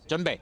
準備。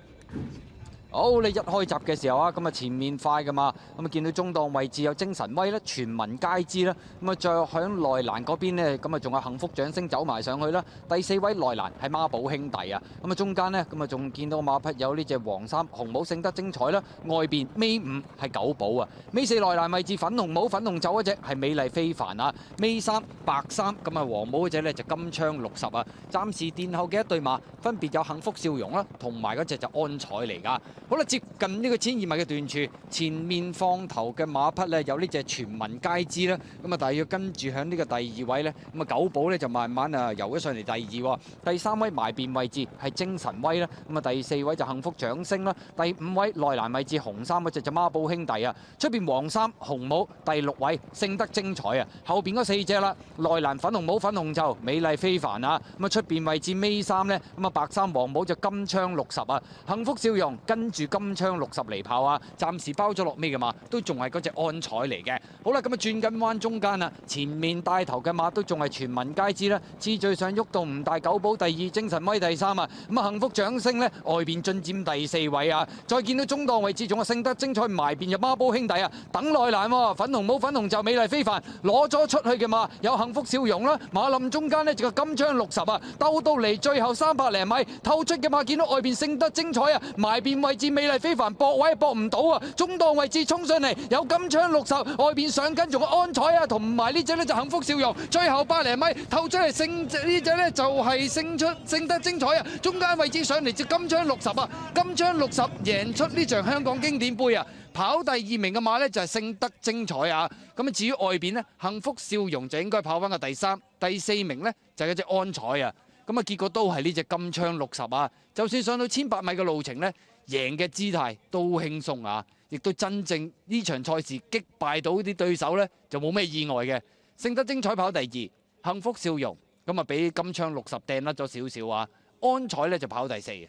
好，你一開閘嘅時候啊，咁啊前面快噶嘛，咁啊見到中檔位置有精神威啦，全民皆知啦，咁啊再響內欄嗰邊呢，咁啊仲有幸福掌聲走埋上去啦。第4位內欄係孖寶兄弟啊，咁啊中間呢，咁啊仲見到馬匹有呢隻黃衫紅帽勝得精彩啦，外邊尾5係九寶啊，尾4內欄位置粉紅帽粉紅袖嗰隻係美麗非凡啊，尾3白衫咁啊黃帽嗰隻呢就金槍60啊，暫時殿後嘅一對馬分別有幸福笑容啦，同埋嗰隻就安彩嚟㗎。好啦，接近呢個1200米嘅段處，前面放頭嘅馬匹咧有呢隻全民皆知啦。咁啊，大約跟住響呢個第2位咧，咁啊九寶咧就慢慢游咗上嚟第2喎。第3位埋邊位置係精神威啦。咁啊，第4位就幸福掌聲啦。第5位內欄位置紅衫嗰隻就孖寶兄弟啊。出邊黃衫紅帽第6位勝得精彩啊。後邊嗰4隻啦，內欄粉紅帽粉紅袖美麗非凡啊。咁啊出邊位置尾3咧，咁啊白衫黃帽就金槍60啊。幸福笑容跟住金槍60嚟炮啊！暫時包咗落尾嘅馬都仲係嗰隻安彩嚟嘅。好啦，咁啊轉緊彎中間啦，前面帶頭嘅馬都仲係全民皆知啦。次序上喐動唔大，九寶第2，精神威第3啊。咁啊幸福掌聲呢，外邊進佔第4位啊。再見到中檔位置仲有勝得精彩埋邊入孖寶兄弟啊，等內欄喎，粉紅帽粉紅袖美麗非凡攞咗出去嘅馬有幸福笑容啦。馬林中間呢，就個金槍60啊，鬥到嚟最後300零米透出嘅馬見到外邊勝得精彩啊，埋邊位置美麗非凡搏位搏唔到啊！中檔位置衝上嚟有金槍60，外邊上緊仲有安彩啊，同埋呢隻呢就幸福笑容。最後100零米透出嚟勝呢隻呢就係勝得精彩啊！中間位置上嚟就金槍60啊，金槍60贏出呢場香港經典杯啊！跑第2名嘅馬呢就係勝得精彩啊！咁啊至於外邊呢，幸福笑容就應該跑翻個第3、第4名呢就係嗰隻安彩啊！咁啊結果都係呢隻金槍60啊！就算上到1800米嘅路程呢，贏嘅姿態都輕鬆啊！亦都真正呢場賽事擊敗到啲對手呢，就冇咩意外嘅。勝得精彩跑第2，幸福笑容咁啊，俾金槍60掟甩咗少少啊！安彩呢就跑第4。